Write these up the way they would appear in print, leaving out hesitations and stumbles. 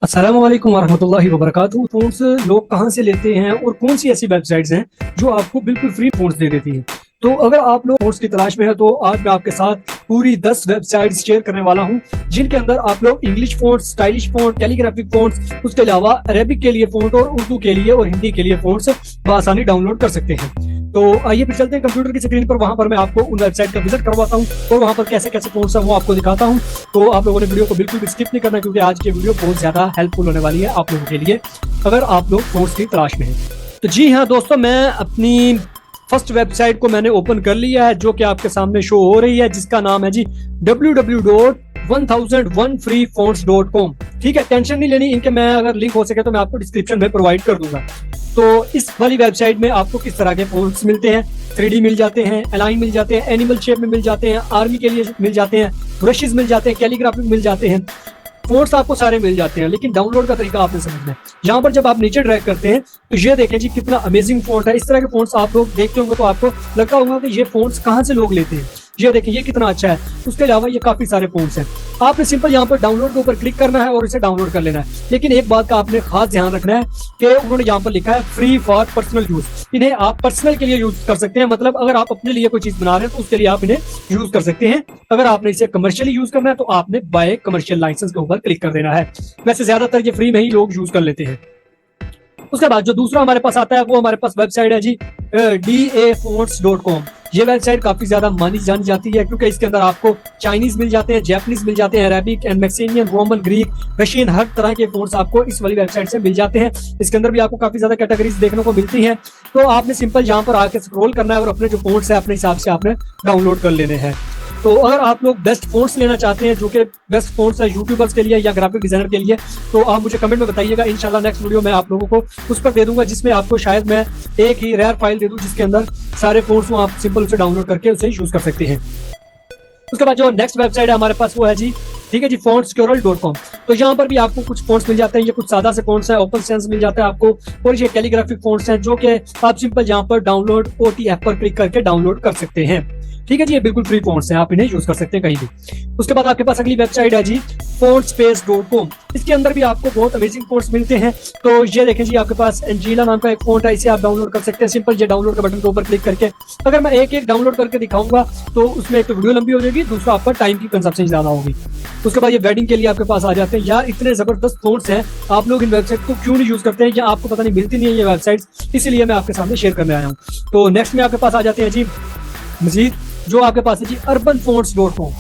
अस्सलामु अलैकुम वरहमतुल्लाहि वबरकातुहू। फ़ोन्स लोग कहाँ से लेते हैं और कौन सी ऐसी वेबसाइट्स हैं जो आपको बिल्कुल फ्री फ़ोन्स दे देती हैं। तो अगर आप लोग फ़ोन्स की तलाश में हैं तो आज मैं आपके साथ पूरी 10 वेबसाइट्स शेयर करने वाला हूँ, जिनके अंदर आप लोग English phones, stylish phone, calligraphic phones, उसके अलावा अरेबिक के लिए फ़ोन और उर्दू के लिए और हिंदी के लिए फ़ोन्स बआसानी डाउनलोड कर सकते हैं। तो आइए फिर चलते हैं कंप्यूटर की स्क्रीन पर, वहाँ पर मैं आपको उन वेबसाइट का विजिट करवाता हूँ और वहाँ पर कैसे-कैसे फ़ोन्स हैं वो आपको दिखाता हूँ। तो आप लोगों ने वीडियो को बिल्कुल भी स्किप नहीं करना, क्योंकि आज की वीडियो बहुत ज़्यादा हेल्पफुल होने वाली है आप लोगों के लिए, अगर आप लोग फ़ोन्स की तलाश में हैं। तो जी हाँ दोस्तों, मैं अपनी फर्स्ट वेबसाइट को मैंने ओपन कर लिया है, जो कि आपके सामने शो हो रही है, जिसका नाम है जी www.1001freephones.com। ठीक है, टेंशन नहीं लेनी, इनके मैं अगर लिंक हो सके तो मैं आपको डिस्क्रिप्शन में प्रोवाइड कर दूंगा। तो इस वाली वेबसाइट में आपको किस तरह के फोन्स मिलते हैं, 3D मिल जाते हैं, अलाइन मिल जाते हैं, एनिमल शेप में मिल जाते हैं, आर्मी के लिए मिल जाते हैं, ब्रशेस मिल जाते हैं, कैलीग्राफिक मिल जाते हैं, फोर्स आपको सारे मिल जाते हैं। लेकिन डाउनलोड का तरीका आपने समझना है। यहाँ पर जब आप नीचे ड्रैग करते हैं तो ये देखें जी कितना अमेजिंग फोन है। इस तरह के फोन्स आप लोग देखते होंगे तो आपको लगता होगा कि ये फोन्स कहाँ से लोग लेते हैं। ये देखिए ये कितना अच्छा है। उसके अलावा ये काफी सारे फोन्स हैं। आपने सिंपल यहाँ पर डाउनलोड के ऊपर क्लिक करना है और इसे डाउनलोड कर लेना है। लेकिन एक बात का आपने खास ध्यान रखना है कि उन्होंने यहाँ पर लिखा है फ्री फॉर पर्सनल यूज। इन्हें आप पर्सनल के लिए यूज कर सकते हैं, मतलब अगर आप अपने लिए कोई चीज बना रहे हैं तो उसके लिए आप इन्हें यूज कर सकते हैं। अगर आपने इसे कमर्शियली यूज करना है तो आपने बाय कमर्शियल लाइसेंस के ऊपर क्लिक कर देना है। वैसे ज्यादातर ये फ्री में ही लोग यूज कर लेते हैं। उसके बाद जो दूसरा हमारे पास आता है वो हमारे पास वेबसाइट है जी dafonts.com। ये वेबसाइट काफी ज्यादा मानी जानी जाती है, क्योंकि इसके अंदर आपको चाइनीज मिल जाते हैं, जापानीज मिल जाते हैं, अरेबिक एंड मैक्सिनियन, रोमन, ग्रीक, रशियन, हर तरह के फोन्स आपको इस वाली वेबसाइट से मिल जाते हैं। इसके अंदर भी आपको काफी ज्यादा कैटेगरीज देखने को मिलती हैं। तो आपने सिंपल यहाँ पर आके स्क्रॉल करना है और अपने जो फोन्स है अपने हिसाब से आपने डाउनलोड कर लेने हैं। तो अगर आप लोग बेस्ट फोन्स लेना चाहते हैं, जो कि बेस्ट फोन्स है यूट्यूबर्स के लिए या ग्राफिक डिजाइनर के लिए, तो आप मुझे कमेंट में बताइएगा। इंशाल्लाह नेक्स्ट वीडियो में आप लोगों को उस पर दे दूंगा, जिसमें आपको शायद मैं एक ही रेयर फाइल दे दूं जिसके अंदर सारे फोन्स आप सिंपल उसे डाउनलोड करके उसे यूज कर सकते हैं। उसके बाद जो नेक्स्ट वेबसाइट है हमारे पास वो है जी, ठीक है जी, fontscurl.com। तो यहाँ पर भी आपको कुछ फोन्स मिल जाते हैं। ये कुछ सादा से फोन्स है, ओपन सेंस मिल जाता है आपको, और ये कैलीग्राफिक फोन्स हैं जो कि आप सिंपल यहाँ पर डाउनलोड ओटी ऐप पर क्लिक करके डाउनलोड कर सकते हैं। ठीक है जी, ये बिल्कुल फ्री फोन्स हैं, आप इन्हें यूज कर सकते हैं कहीं भी। उसके बाद आपके पास अगली वेबसाइट है जी fontspace.com। इसके अंदर भी आपको बहुत अमेजिंग फोन्स मिलते हैं। तो ये देखें जी, आपके पास एंजीला नाम का एक फोन है, इसे आप डाउनलोड कर सकते हैं सिंपल ये डाउनलोड के बटन के ऊपर क्लिक करके। अगर मैं एक एक डाउनलोड करके दिखाऊंगा तो उसमें एक तो वीडियो लंबी हो जाएगी, दूसरा आपका टाइम की कंजप्शन ज्यादा होगी। उसके बाद ये वेडिंग के लिए आपके पास आ जाते हैं। यार इतने जबरदस्त फोन्स हैं, आप लोग इन वेबसाइट को क्यों नहीं यूज करते हैं, या आपको पता नहीं मिलती नहीं है ये वेबसाइट्स, इसीलिए मैं आपके सामने शेयर करने आया हूँ। तो नेक्स्ट में आपके पास आ जाते हैं जी मजीद, जो आपके पास है जी urbanfonts.com।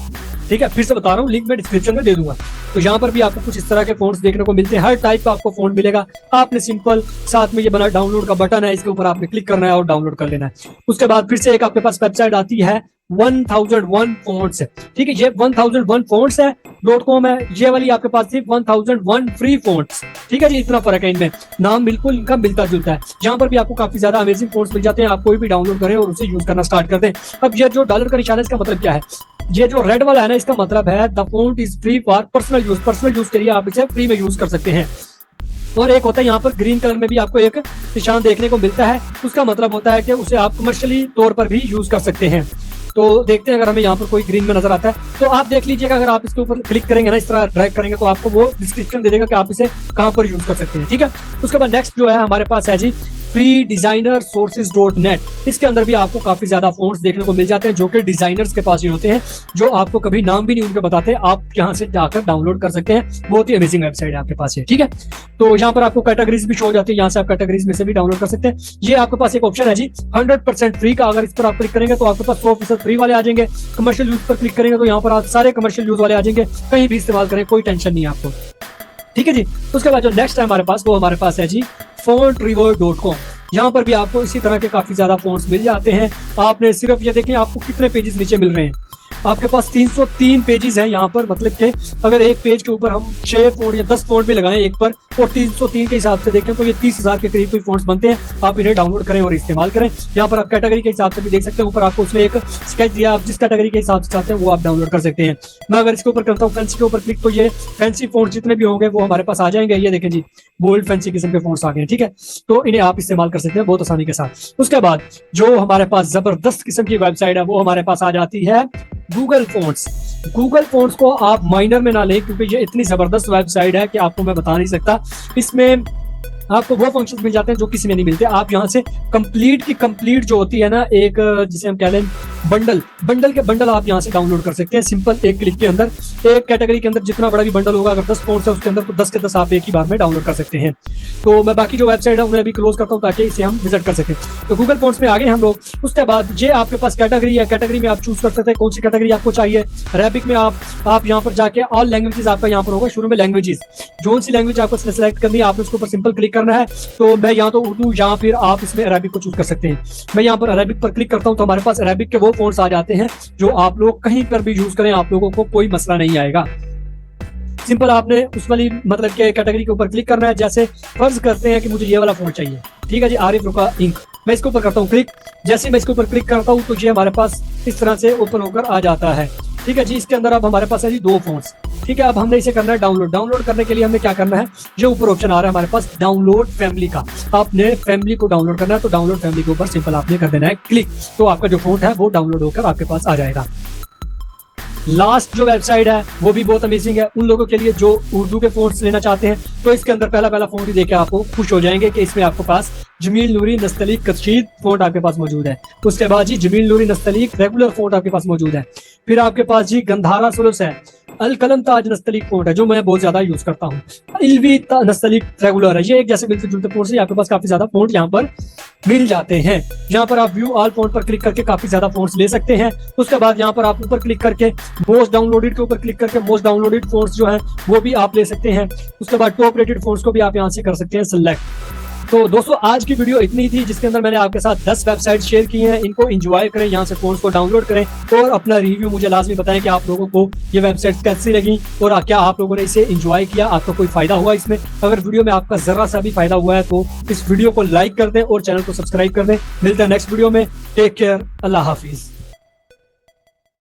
ठीक है, फिर से बता रहा हूँ, लिंक मैं डिस्क्रिप्शन में दे दूंगा। तो यहाँ पर भी आपको कुछ इस तरह के फोन्स देखने को मिलते हैं, हर टाइप का आपको फोन मिलेगा। आपने सिंपल साथ में ये बना डाउनलोड का बटन है, इसके ऊपर आपने क्लिक करना है और डाउनलोड कर लेना है। उसके बाद फिर से एक आपके पास वेबसाइट आती है 1001 फोन्स। ठीक है, ये 1001 फोन्स है .com है। ये वाली आपके पास सिर्फ 1001 फ्री फोन्स। ठीक है जी, इतना फर्क है इनमें, नाम बिल्कुल इनका मिलता जुलता है। यहाँ पर भी आपको काफी ज्यादा अमेजिंग फोन्स मिल जाते हैं। आप कोई भी डाउनलोड करें और उसे यूज करना स्टार्ट कर दें। अब ये जो डॉलर का निशान है इसका मतलब क्या है, ये जो रेड वाला है ना, इसका मतलब है the phone is free for personal use. Personal use के लिए आप इसे फ्री में यूज कर सकते हैं। और एक होता है यहाँ पर ग्रीन कलर में भी आपको एक निशान देखने को मिलता है, उसका मतलब होता है कि उसे आप कमर्शियली तौर पर भी यूज कर सकते हैं। तो देखते हैं अगर हमें यहाँ पर कोई ग्रीन में नजर आता है तो आप देख लीजिएगा। अगर आप इसके ऊपर क्लिक करेंगे ना, इस तरह ड्रैग करेंगे, तो आपको वो डिस्क्रिप्शन दे देगा कि आप इसे कहाँ पर यूज कर सकते हैं। ठीक है, उसके बाद नेक्स्ट जो है हमारे पास है जी freedesignersources.net। इसके अंदर भी आपको काफी ज्यादा फोन्स देखने को मिल जाते हैं, जो कि डिजाइनर्स के पास ही होते हैं, जो आपको कभी नाम भी नहीं उनके बताते। आप यहाँ से जाकर डाउनलोड कर सकते हैं। बहुत ही अमेजिंग वेबसाइट है आपके पास है। ठीक है, तो यहाँ पर आपको कैटेगरीज भी शो हो जाती है, यहाँ से आप कैटेगरीज में से भी डाउनलोड कर सकते हैं। ये आपके पास एक ऑप्शन है जी 100% फ्री का। अगर इस पर आप क्लिक करेंगे तो आपके पास 100% फ्री वाले आ जाएंगे। कमर्शियल यूज पर क्लिक करेंगे तो यहाँ पर आप सारे कमर्शियल यूज वाले आ जाएंगे, कहीं भी इस्तेमाल करें, कोई टेंशन नहीं है आपको। ठीक है जी, उसके बाद जो नेक्स्ट है हमारे पास वो हमारे पास है जी fontrework.com। यहाँ पर भी आपको इसी तरह के काफी ज्यादा फोन्स मिल जाते हैं। आपने सिर्फ ये देखें आपको कितने पेजेस नीचे मिल रहे हैं। आपके पास 303 पेजेस हैं यहाँ पर, मतलब कि अगर एक पेज के ऊपर हम 6 फोन या 10 फोन भी लगाएं एक पर, और 303 के हिसाब से देखें तो ये 30,000 के करीब कोई फोन्स बनते हैं। आप इन्हें डाउनलोड करें और इस्तेमाल करें। यहाँ पर आप कैटेगरी के हिसाब से भी देख सकते हैं, ऊपर आपको उसमें एक स्केच दिया, आप जिस कैटेगरी के हिसाब से चाहते हैं वो आप डाउनलोड कर सकते हैं। मैं अगर इसके ऊपर करता हूँ फैंसी के ऊपर क्लिक, तो ये फैंसी फोन जितने भी होंगे वो हमारे पास आ जाएंगे। ये देखें जी, बोल्ड फैंसी किस्म के फोन्स आ गए। ठीक है, तो इन्हें आप इस्तेमाल कर सकते हैं बहुत आसानी के साथ। उसके बाद जो हमारे पास जबरदस्त किस्म की वेबसाइट है वो हमारे पास आ जाती है गूगल फोन्स। गूगल फोन्स को आप माइनर में ना लें, क्योंकि ये इतनी जबरदस्त वेबसाइट है कि आपको मैं बता नहीं सकता। इसमें आपको वो फंक्शंस मिल जाते हैं जो किसी में नहीं मिलते। आप यहाँ से कंप्लीट की कंप्लीट जो होती है ना, एक जिसे हम कह लें बंडल के बंडल आप यहाँ से डाउनलोड कर सकते हैं सिंपल एक क्लिक के अंदर। एक कैटेगरी के अंदर जितना बड़ा भी बंडल होगा, अगर 10 फोन है उसके अंदर, तो 10 के 10 आप एक ही बार में डाउनलोड कर सकते हैं। तो मैं बाकी जो वेबसाइट है उन्हें अभी क्लोज करता हूँ ताकि इसे हम विजिट कर सकें। तो गूगल फोन्स में आ गए हम लोग। उसके बाद ये आपके पास कैटेगरी है, कैटेगरी में आप चूज कर सकते हैं कौन सी कैटेगरी आपको चाहिए। अरेबिक में आप यहाँ पर जाके ऑल लैंग्वेजेस आपका यहाँ पर होगा, शुरू में लैंग्वेजेस, जो सी लैंग्वेज आपको सिलेक्ट करनी है आपने उसके ऊपर सिंपल क्लिक करना है। तो मैं यहाँ तो उर्दू, या फिर आप इसमें अरेबिक को चूज कर सकते हैं। मैं यहाँ पर अरेबिक पर क्लिक करता हूँ तो हमारे पास अरेबिक के वो फोन्स आ जाते हैं जो आप लोग कहीं पर भी यूज करें, आप लोगों को कोई मसला नहीं आएगा। सिंपल आपने उस वाली मतलब के कैटेगरी के ऊपर क्लिक करना है। जैसे फर्ज करते हैं कि मुझे ये वाला फोन चाहिए, ठीक है जी, आरिफ रुका इंक, मैं इसके ऊपर करता हूँ क्लिक। जैसे मैं इसके ऊपर क्लिक करता हूँ तो ये हमारे पास इस तरह से ओपन होकर आ जाता है, ठीक है जी। इसके अंदर अब हमारे पास है जी 2 फोन्स, ठीक है। अब हमने इसे करना है डाउनलोड। डाउनलोड करने के लिए हमें क्या करना है, जो ऊपर ऑप्शन आ रहा है हमारे पास डाउनलोड फैमिली का, आपने फैमिली को डाउनलोड करना है। तो डाउनलोड फैमिली के ऊपर सिंपल आपने कर देना है क्लिक, तो आपका जो फोन है वो डाउनलोड होकर आपके पास आ जाएगा। लास्ट जो वेबसाइट है वो भी बहुत अमेजिंग है उन लोगों के लिए जो उर्दू के फोन्स लेना चाहते हैं। तो इसके अंदर पहला फोन ही देके आपको खुश हो जाएंगे कि इसमें आपके पास जमील नूरी नस्तलीक कशीद फोन आपके पास मौजूद है। उसके बाद जी जमील नूरी नस्तलीक रेगुलर फोन आपके पास मौजूद है। फिर आपके पास जी गंधारा सुलुस है, अल कलम ताज नस्तलीक फोन है जो मैं बहुत ज्यादा यूज करता हूँ, इल्वी नस्तलीक रेगुलर है। ये एक जैसे मिलते जुलते फोन से आपके पास काफी ज्यादा फोन यहाँ पर मिल जाते हैं। यहाँ पर आप व्यू ऑल फोन पर क्लिक करके काफी ज्यादा फोन्स ले सकते हैं। उसके बाद यहाँ पर आप ऊपर क्लिक करके मोस्ट डाउनलोडेड के ऊपर क्लिक करके मोस्ट डाउनलोडेड फोन्स जो है वो भी आप ले सकते हैं। उसके बाद टॉप रेटेड फोन्स को भी आप यहाँ से कर सकते हैं सिलेक्ट। तो दोस्तों आज की वीडियो इतनी ही थी जिसके अंदर मैंने आपके साथ 10 वेबसाइट शेयर की हैं। इनको एंजॉय करें, यहाँ से फोन्स को डाउनलोड करें और अपना रिव्यू मुझे लाजमी बताएं कि आप लोगों को ये वेबसाइट कैसी लगी और क्या आप लोगों ने इसे एंजॉय किया, आपको कोई फायदा हुआ इसमें। अगर वीडियो में आपका जरा सा भी फायदा हुआ है तो इस वीडियो को लाइक कर दें और चैनल को सब्सक्राइब कर दें। मिलते हैं नेक्स्ट वीडियो में। टेक केयर, अल्लाह हाफिज।